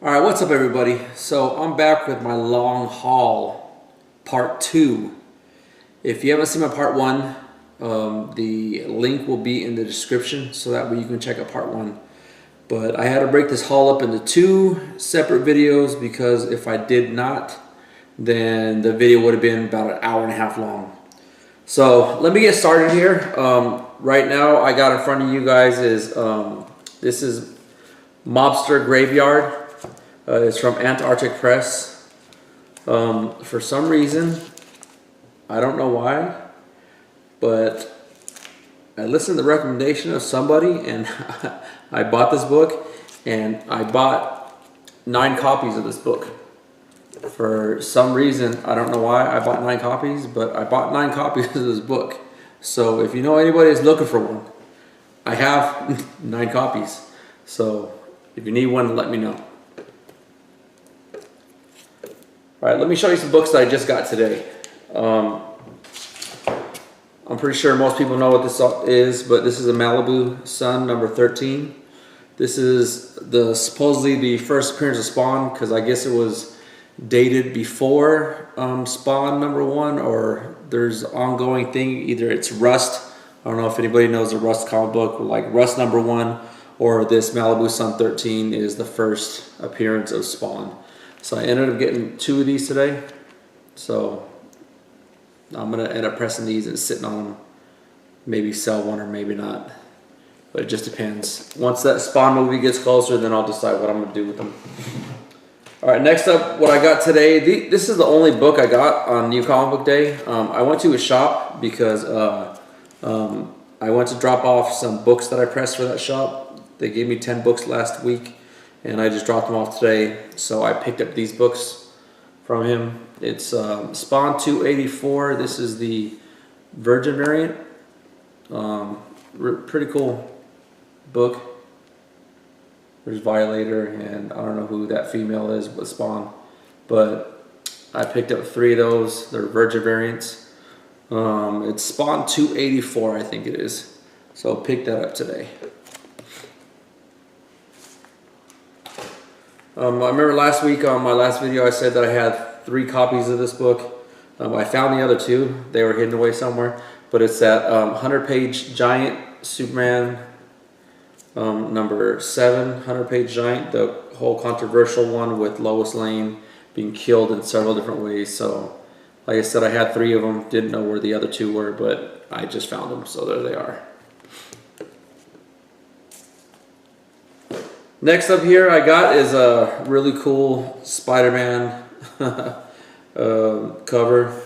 All right, what's up everybody? So I'm back with my long haul, part 2. If you haven't seen my part 1, the link will be in the description so that way you can check out part 1. But I had to break this haul up into 2 separate videos because if I did not, then the video would have been about an hour and a half long. So let me get started here. Right now I got in front of you guys is, this is Mobster Graveyard. It's from Antarctic Press. For some reason, I don't know why, but I listened to the recommendation of somebody and I bought this book, and I bought 9 copies of this book. For some reason, I don't know why I bought 9 copies, but I bought 9 copies of this book. So if you know anybody who's looking for one, I have 9 copies. So if you need one, let me know. All right, let me show you some books that I just got today. I'm pretty sure most people know what this is, but this is a Malibu Sun number 13. This is supposedly the first appearance of Spawn, because I guess it was dated before Spawn number 1, or there's an ongoing thing. Either it's Rust. I don't know if anybody knows the Rust comic book, like Rust number 1, or this Malibu Sun 13 is the first appearance of Spawn. So I ended up getting 2 of these today. So I'm gonna end up pressing these and sitting on them. Maybe sell one or maybe not. But it just depends. Once that Spawn movie gets closer, then I'll decide what I'm gonna do with them. All right, next up, what I got today. This is the only book I got on New Comic Book Day. I went to a shop because I went to drop off some books that I pressed for that shop. They gave me 10 books last week, and I just dropped them off today. So I picked up these books from him. It's Spawn 284. This is the Virgin variant. Pretty cool book. There's Violator, and I don't know who that female is with Spawn, but I picked up 3 of those. They're Virgin variants. It's Spawn 284, I think it is. So pick that up today. I remember last week on my last video I said that I had 3 copies of this book. I found the other 2. They were hidden away somewhere. But it's that 100-page giant Superman number 7, 100-page giant, the whole controversial one with Lois Lane being killed in several different ways. So like I said, I had 3 of them. Didn't know where the other 2 were, but I just found them. So there they are. Next up here I got is a really cool Spider-Man cover.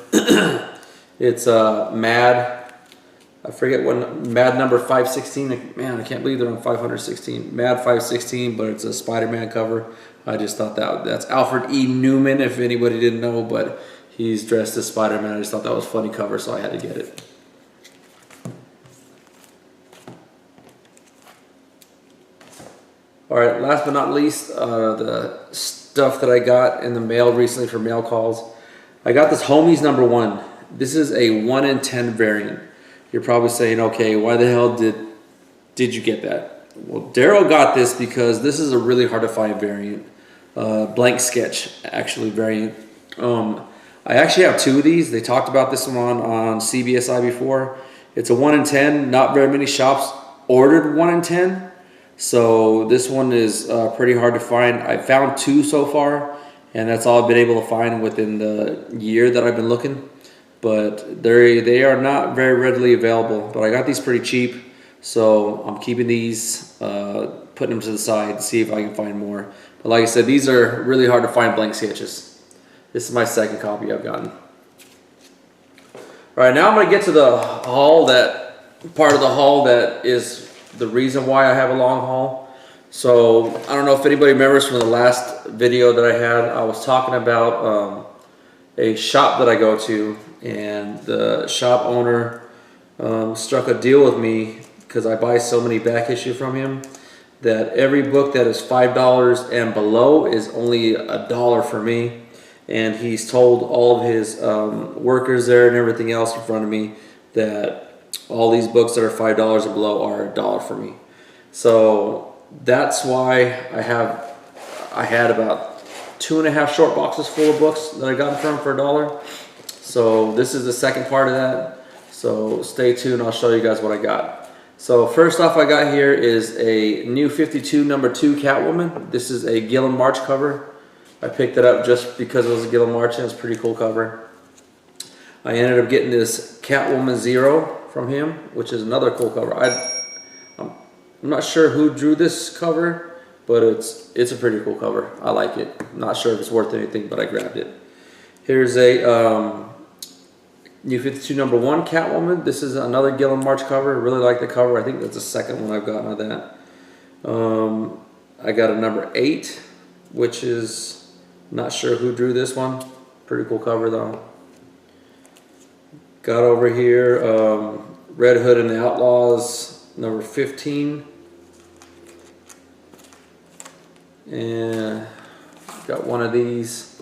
It's Mad. I forget what, Mad number 516. Man, I can't believe they're on 516. Mad 516, but it's a Spider-Man cover. I just thought that's Alfred E. Newman, if anybody didn't know, but he's dressed as Spider-Man. I just thought that was a funny cover, so I had to get it. All right, last but not least, the stuff that I got in the mail recently for mail calls. I got this Homies number 1. This is a 1 in 10 variant. You're probably saying, okay, why the hell did you get that? Well, Daryl got this because this is a really hard to find variant. Blank sketch, actually, variant. I actually have 2 of these. They talked about this one on CBSI before. It's a 1 in 10. Not very many shops ordered 1 in 10. So this one is pretty hard to find. I found 2 so far, and that's all I've been able to find within the year that I've been looking. But they are not very readily available. But I got these pretty cheap, so I'm keeping these, putting them to the side to see if I can find more. But like I said, these are really hard to find blank sketches. This is my 2nd copy I've gotten. All right, now I'm going to get to the haul, that part of the haul that is the reason why I have a long haul. So I don't know if anybody remembers from the last video that I had. I was talking about a shop that I go to, and the shop owner struck a deal with me because I buy so many back issue from him that every book that is $5 and below is only $1 for me. And he's told all of his workers there and everything else in front of me that all these books that are $5 and below are $1 for me. So that's why I have I had about 2.5 short boxes full of books that I got from for $1. So this is the second part of that. So stay tuned, I'll show you guys what I got. So first off I got here is a new 52 #2 Catwoman. This is a Gillen March cover. I picked it up just because it was a Gillen March and it's a pretty cool cover. I ended up getting this Catwoman 0 from him, which is another cool cover. I'm not sure who drew this cover, but it's a pretty cool cover. I like it. I'm not sure if it's worth anything, but I grabbed it. Here's a new 52 #1 Catwoman. This is another Gillen March cover. I really like the cover. I think that's the second one I've gotten of that. I got a #8, which is not sure who drew this one. Pretty cool cover though. Got over here Red Hood and the Outlaws #15. And got one of these.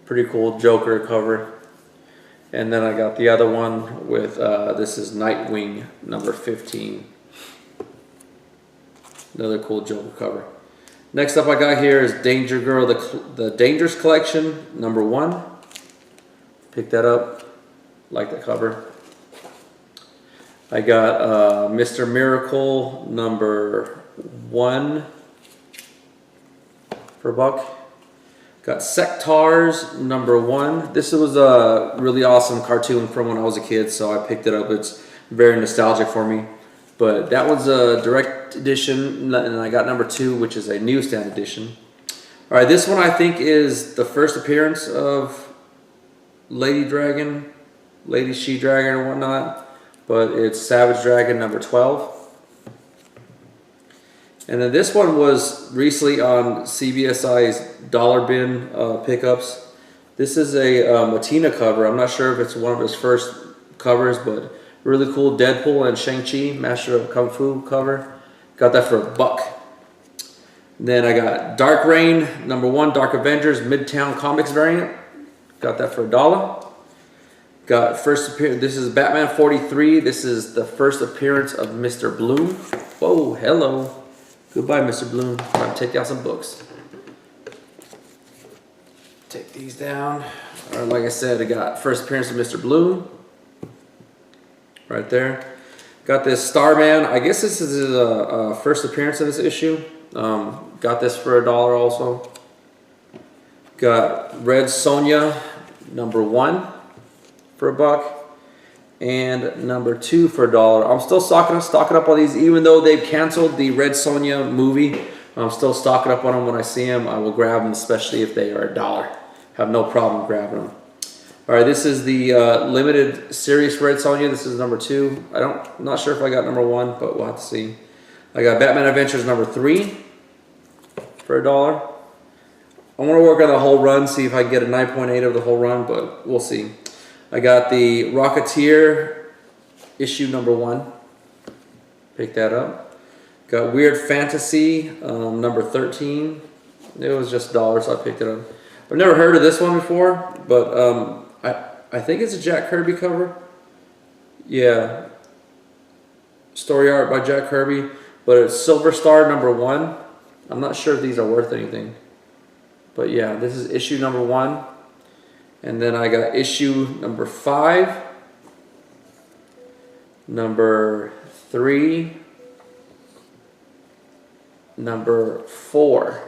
Pretty cool Joker cover. And then I got the other one with, this is Nightwing #15. Another cool Joker cover. Next up I got here is Danger Girl, the Dangerous Collection #1. Picked that up. Like the cover. I got Mr. Miracle #1 for $1. Got Sectars #1. This was a really awesome cartoon from when I was a kid, so I picked it up. It's very nostalgic for me. But that was a direct edition, and I got #2, which is a newsstand edition. All right, this one I think is the first appearance of Lady Dragon, Lady She-Dragon or whatnot, but it's Savage Dragon #12. And then this one was recently on CBSI's Dollar Bin pickups. This is a Matina cover. I'm not sure if it's one of his first covers, but really cool Deadpool and Shang-Chi, Master of Kung Fu cover. Got that for $1. Then I got Dark Reign #1, Dark Avengers, Midtown Comics variant. Got that for $1. Got first appearance, this is Batman 43. This is the first appearance of Mr. Bloom. Whoa, hello. Goodbye, Mr. Bloom. I'm gonna take down some books. Take these down. All right, like I said, I got first appearance of Mr. Bloom. Right there. Got this Starman. I guess this is his first appearance in this issue. Got this for $1 also. Got Red Sonja #1 for $1. And #2 for $1. I'm still stocking up on these, even though they've canceled the Red Sonja movie. I'm still stocking up on them. When I see them, I will grab them, especially if they are $1. Have no problem grabbing them. All right, this is the limited series Red Sonja. This is #2. I'm not sure if I got #1, but we'll have to see. I got Batman Adventures #3 for $1. I want to work on the whole run, see if I can get a 9.8 of the whole run, but we'll see. I got the Rocketeer issue #1. Pick that up. Got Weird Fantasy #13. It was just $1, so I picked it up. I've never heard of this one before, but I think it's a Jack Kirby cover. Yeah. Story art by Jack Kirby, but it's Silver Star #1. I'm not sure if these are worth anything. But yeah, this is issue #1. And then I got issue #5, #3, #4.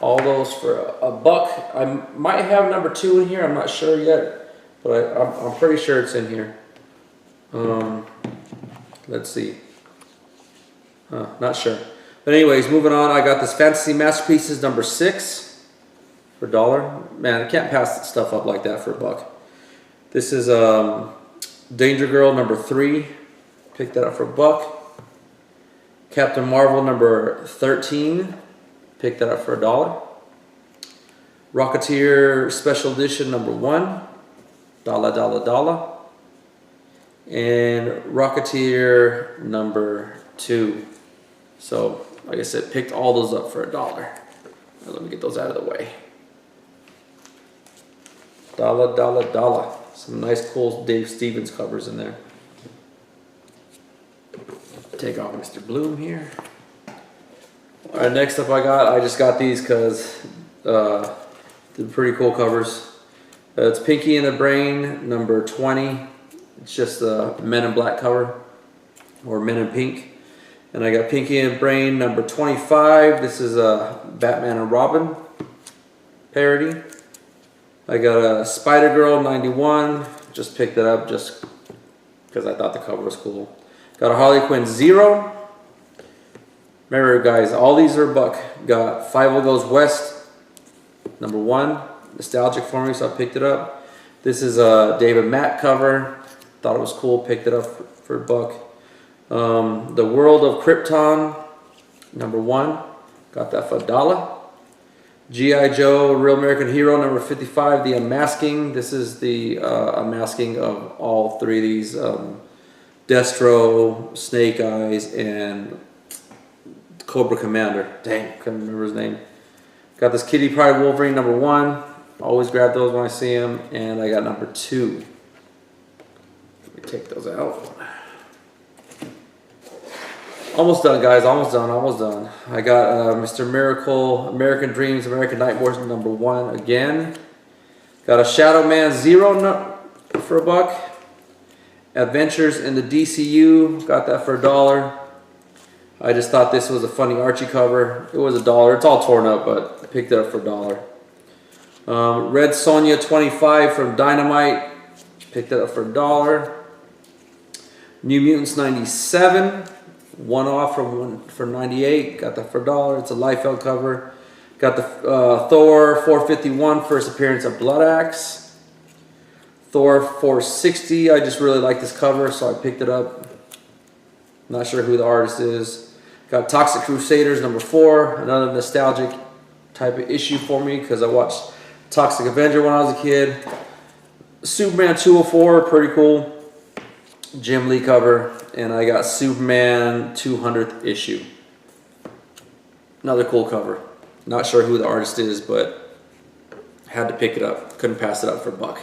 All those for $1. I might have #2 in here. I'm not sure yet, but I'm pretty sure it's in here. Let's see. Not sure. But anyways, moving on. I got this Fantasy Masterpieces #6 for $1. Man, I can't pass stuff up like that for $1. This is Danger Girl #3. Picked that up for $1. Captain Marvel #13. Picked that up for $1. Rocketeer Special Edition #1. $1. And Rocketeer #2. So, like I said, picked all those up for $1. Now, let me get those out of the way. $1. Some nice, cool Dave Stevens covers in there. Take off Mr. Bloom here. All right, next up I just got these because they're pretty cool covers. It's Pinky and the Brain number 20. It's just the Men in Black cover, or Men in Pink. And I got Pinky and the Brain number 25. This is a Batman and Robin parody. I got a Spider-Girl 91. Just picked it up just because I thought the cover was cool. Got a Harley Quinn 0. Remember guys, all these are a buck. Got Fievel Goes West number 1. Nostalgic for me, so I picked it up. This is a David Mack cover. Thought it was cool, picked it up for a buck. The World of Krypton number 1. Got that for $1. G.I. Joe, Real American Hero number 55, The Unmasking. This is the unmasking of all 3 of these. Destro, Snake Eyes, and Cobra Commander. Dang, couldn't remember his name. Got this Kitty Pryde Wolverine number 1. Always grab those when I see them. And I got number 2. Let me take those out. Almost done, guys. Almost done. I got Mr. Miracle, American Dreams, American Nightmares number 1 again. Got a Shadow Man 0 for a buck. Adventures in the DCU. Got that for $1. I just thought this was a funny Archie cover. It was $1. It's all torn up, but I picked it up for $1. Red Sonja 25 from Dynamite. Picked it up for $1. New Mutants 97. One off for 98. Got that for $1. It's a Liefeld cover. Got the Thor 451 first appearance of Blood Axe. Thor 460. I just really like this cover, so I picked it up. Not sure who the artist is. Got Toxic Crusaders number 4. Another nostalgic type of issue for me because I watched Toxic Avenger when I was a kid. Superman 204, pretty cool. Jim Lee cover. And I got Superman 200th issue. Another cool cover. Not sure who the artist is, but had to pick it up. Couldn't pass it up for a buck.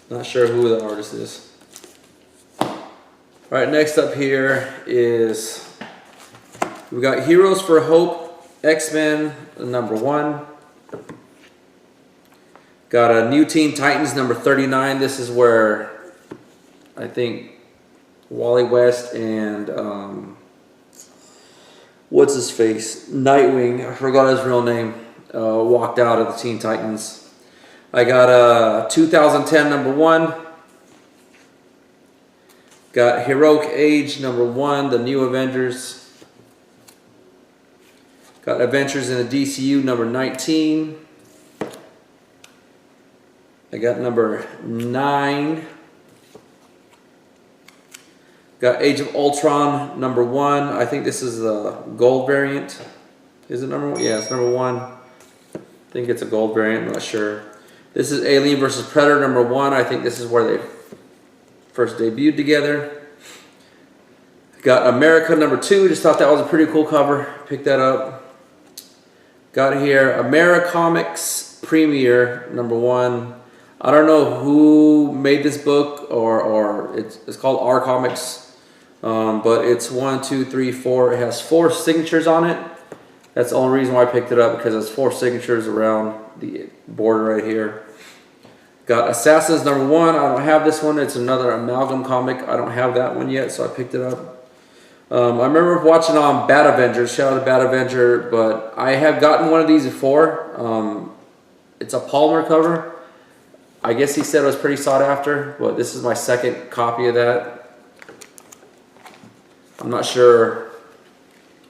Not sure who the artist is. Alright, next up here is we got Heroes for Hope, X-Men number 1. Got a New Teen Titans number 39. This is where I think Wally West and what's his face? Nightwing, I forgot his real name, walked out of the Teen Titans. I got a 2010 number 1. Got Heroic Age number 1, the New Avengers. Got Adventures in the DCU number 19. I got number 9. Got Age of Ultron number 1. I think this is the gold variant. Is it number 1? Yeah, it's number 1. I think it's a gold variant, I'm not sure. This is Alien vs. Predator number 1. I think this is where they first debuted together. Got America number 2. Just thought that was a pretty cool cover. Picked that up. Got here Americomics Premiere number 1. I don't know who made this book, or it's called R Comics, but it's 1, 2, 3, 4. It has 4 signatures on it. That's the only reason why I picked it up, because there's 4 signatures around the border right here. Got Assassins number 1. I don't have this one. It's another Amalgam comic. I don't have that one yet, so I picked it up. I remember watching on Bad Avengers. Shout out to Bad Avenger, but I have gotten one of these before. It's a Palmer cover. I guess he said it was pretty sought after, but this is my second copy of that. I'm not sure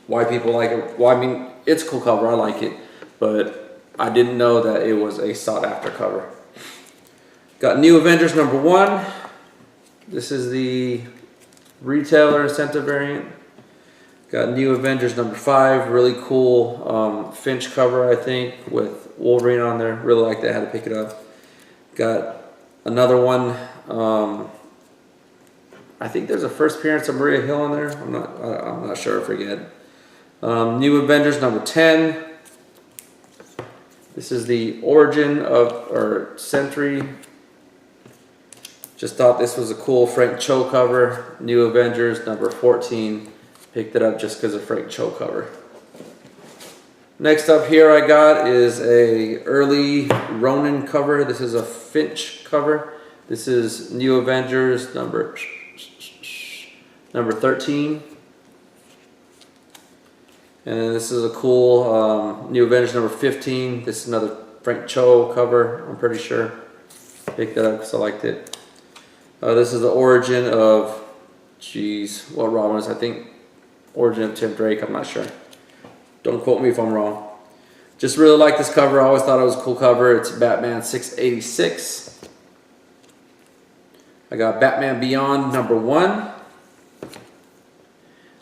why people like it. Well, I mean, it's a cool cover. I like it, but I didn't know that it was a sought after cover. Got New Avengers number 1. This is the retailer incentive variant. Got New Avengers number 5. Really cool Finch cover, I think, with Wolverine on there. Really like that. Had to pick it up. Got another one. I think there's a first appearance of Maria Hill in there. I'm not sure. I forget. New Avengers number 10. This is the origin of, or Sentry. Just thought this was a cool Frank Cho cover. New Avengers number 14. Picked it up just because of Frank Cho cover. Next up here I got is a early Ronin cover. This is a Finch cover. This is New Avengers number 13. And then this is a cool New Avengers number 15. This is another Frank Cho cover, I'm pretty sure. Picked that up because I liked it. This is the origin of, what Robin is, I think origin of Tim Drake, I'm not sure. Don't quote me if I'm wrong. Just really like this cover. I always thought it was a cool cover. It's Batman 686. I got Batman Beyond number 1.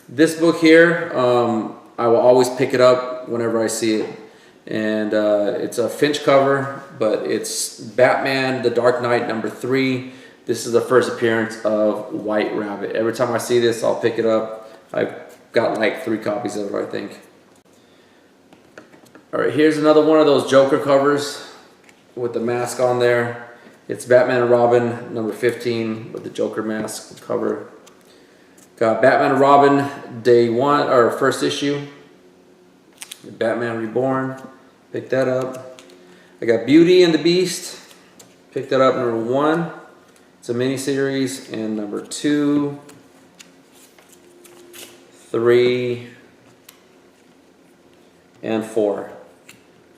This book here, I will always pick it up whenever I see it. And it's a Finch cover, but it's Batman The Dark Knight number 3. This is the first appearance of White Rabbit. Every time I see this, I'll pick it up. I've got like 3 copies of it, I think. Alright, here's another one of those Joker covers with the mask on there. It's Batman and Robin number 15 with the Joker mask cover. Got Batman and Robin day 1 or first issue. Batman Reborn. Picked that up. I got Beauty and the Beast. Picked that up number 1. It's a miniseries, and number 2, 3, and 4.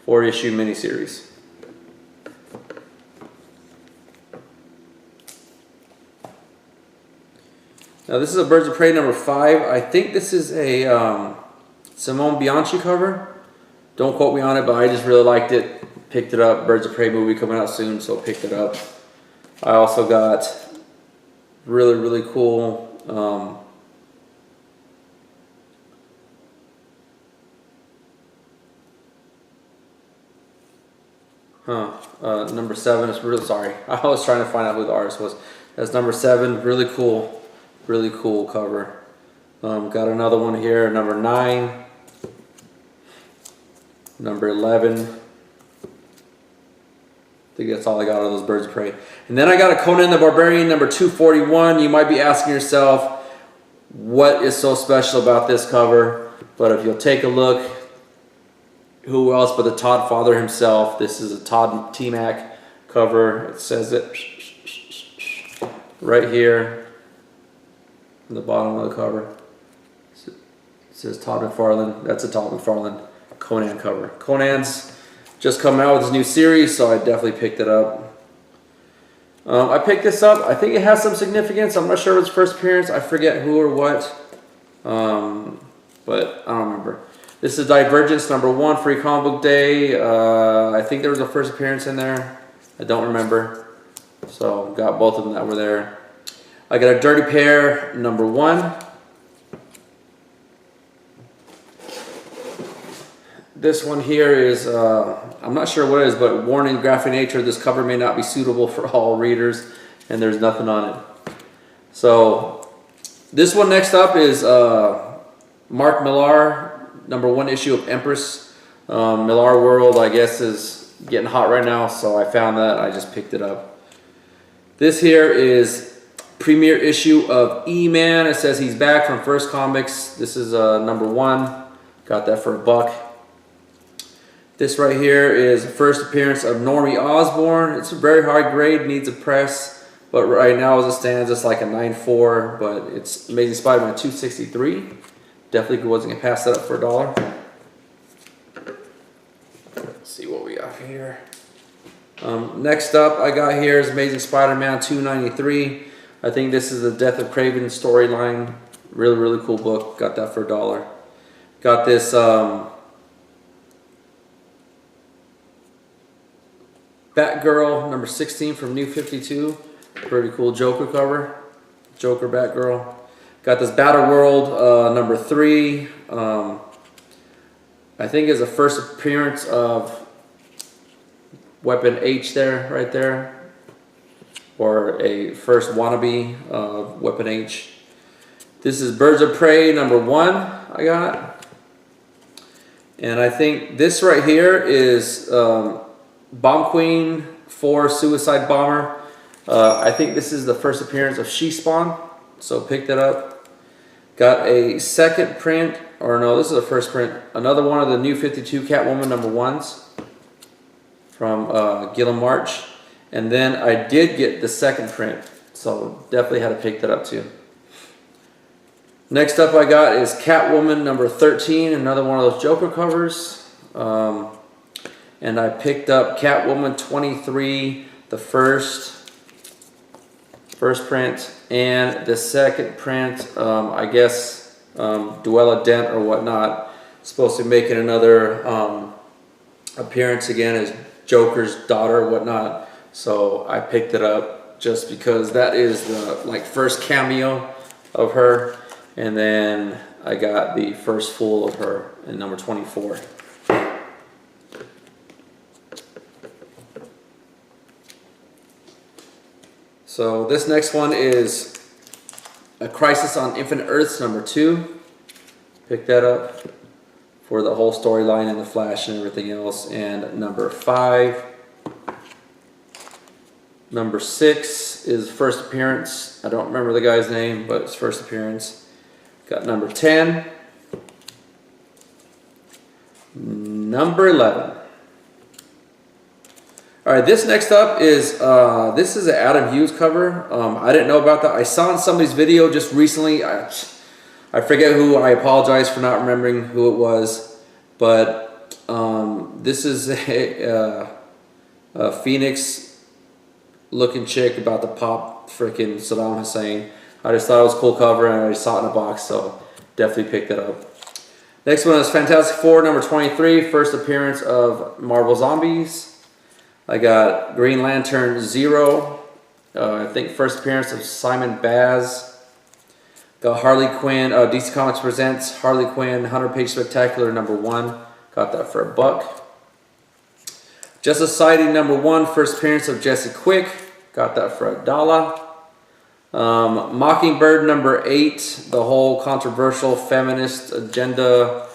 4-issue miniseries. Now this is a Birds of Prey number 5. I think this is a Simone Bianchi cover. Don't quote me on it, but I just really liked it. Picked it up. Birds of Prey movie coming out soon, so picked it up. I also got really cool number 7 is really, sorry, I was trying to find out who the artist was. That's number 7, really cool cover. Got another one here, number 9, number 11. I think that's all I got of those Birds of Prey. And then I got a Conan the Barbarian number 241. You might be asking yourself, what is so special about this cover? But if you'll take a look, who else but the Todd father himself? This is a Todd T-Mac cover. It says it right here on the bottom of the cover. It says Todd McFarlane. That's a Todd McFarlane Conan cover. Conan's just coming out with his new series, so I definitely picked it up. I picked this up. I think it has some significance. I'm not sure if it's first appearance. I forget who or what, but I don't remember. This is Divergence number 1, Free Comic Book Day. I think there was a first appearance in there. I don't remember. So got both of them that were there. I got a Dirty Pair number 1. This one here is, I'm not sure what it is, but warning, graphic nature, this cover may not be suitable for all readers, and there's nothing on it. So, this one next up is Mark Millar, number 1 issue of Empress. Millar World, I guess, is getting hot right now, so I found that, I just picked it up. This here is premiere issue of E-Man. It says he's back from First Comics. This is number 1. Got that for $1. This right here is the first appearance of Normie Osborn. It's a very high grade, needs a press, but right now as it stands, it's like a 9.4, but it's Amazing Spider-Man 263. Definitely wasn't gonna pass that up for $1. Let's see what we got here. Next up I got here is Amazing Spider-Man 293. I think this is the Death of Kraven storyline. Really cool book. Got that for $1. Got this Batgirl number 16 from New 52. Pretty cool Joker cover. Joker Batgirl. Got this Battle World number 3. I think is the first appearance of Weapon H there, right there. Or a first wannabe of Weapon H. This is Birds of Prey number 1 I got. And I think this right here is Bomb Queen 4 Suicide Bomber. I think this is the first appearance of She-Spawn, so picked it up. Got a second print, or no, this is the first print. Another one of the new 52 Catwoman number 1s from Gilliam March. And then I did get the second print, so definitely had to pick that up too. Next up I got is Catwoman number 13, another one of those Joker covers. And I picked up Catwoman 23, the first print, and the second print, I guess Duella Dent or whatnot, supposed to be making another appearance again as Joker's daughter or whatnot. So I picked it up just because that is the first cameo of her. And then I got the first full of her in number 24. So this next one is A Crisis on Infinite Earths number 2. Picked that up for the whole storyline and the Flash and everything else. And number 5. Number 6 is first appearance. I don't remember the guy's name, but it's first appearance. Got number 10. Number 11. Alright, this next up is, this is an Adam Hughes cover. I didn't know about that. I saw in somebody's video just recently. I forget who. I apologize for not remembering who it was. But this is a Phoenix looking chick about to pop freaking Saddam Hussein. I just thought it was a cool cover and I saw it in a box, so definitely picked it up. Next one is Fantastic Four number 23, first appearance of Marvel Zombies. I got Green Lantern 0, I think first appearance of Simon Baz. Got Harley Quinn, DC Comics presents Harley Quinn 100-page spectacular number 1. Got that for $1. Justice Society number 1, first appearance of Jesse Quick. Got that for $1. Mockingbird number 8, the whole controversial feminist agenda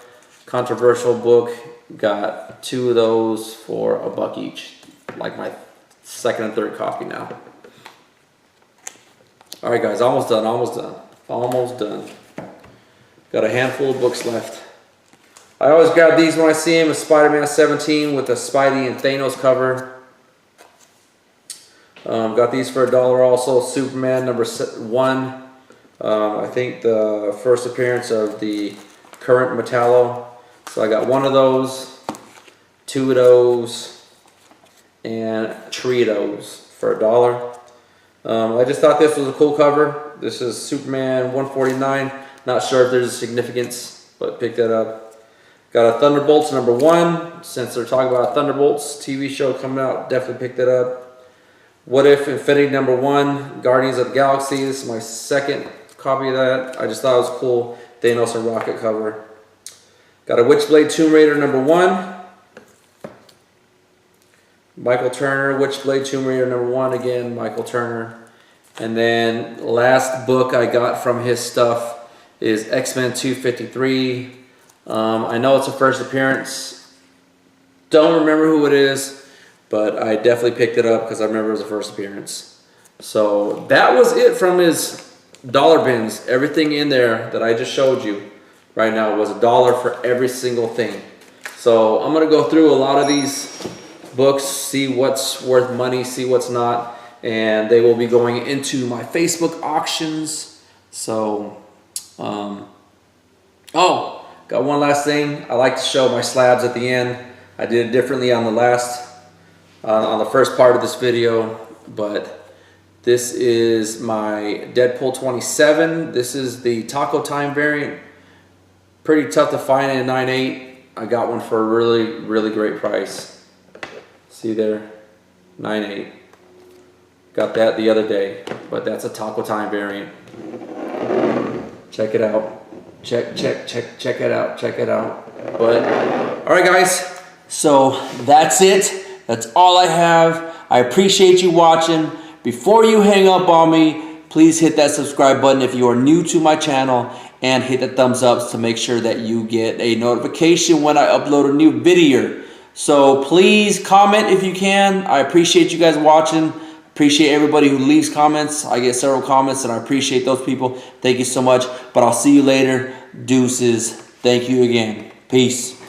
controversial book. Got 2 of those for $1 each. Like my second and third copy now. Alright guys, almost done. Got a handful of books left. I always grab these when I see them. A Spider-Man 17 with a Spidey and Thanos cover. Got these for $1 also. Superman number 1. I think the first appearance of the current Metallo. So I got 1 of those, 2 of those, and 3 of those for $1. I just thought this was a cool cover. This is Superman 149. Not sure if there's a significance, but picked that up. Got a Thunderbolts number 1. Since they're talking about Thunderbolts TV show coming out, definitely picked that up. What If Infinity number 1, Guardians of the Galaxy. This is my second copy of that. I just thought it was cool. Thanos and Rocket cover. Got a Witchblade Tomb Raider number 1. Michael Turner, Witchblade Tomb Raider number 1 again, Michael Turner. And then last book I got from his stuff is X-Men 253. I know it's a first appearance. Don't remember who it is. But I definitely picked it up because I remember it was the first appearance. So that was it from his dollar bins. Everything in there that I just showed you right now was $1 for every single thing. So I'm going to go through a lot of these books, see what's worth money, see what's not. And they will be going into my Facebook auctions. So, oh, got one last thing. I like to show my slabs at the end. I did it differently on the first part of this video, but this is my Deadpool 27. This is the Taco Time variant. Pretty tough to find in a 9.8. I got one for a really, really great price. See there, 9.8. Got that the other day, but that's a Taco Time variant. Check it out. Check it out. But, all right guys, so that's it. That's all I have. I appreciate you watching. Before you hang up on me, please hit that subscribe button if you are new to my channel and hit the thumbs up to make sure that you get a notification when I upload a new video. So please comment if you can. I appreciate you guys watching. Appreciate everybody who leaves comments. I get several comments, and I appreciate those people. Thank you so much. But I'll see you later. Deuces. Thank you again. Peace.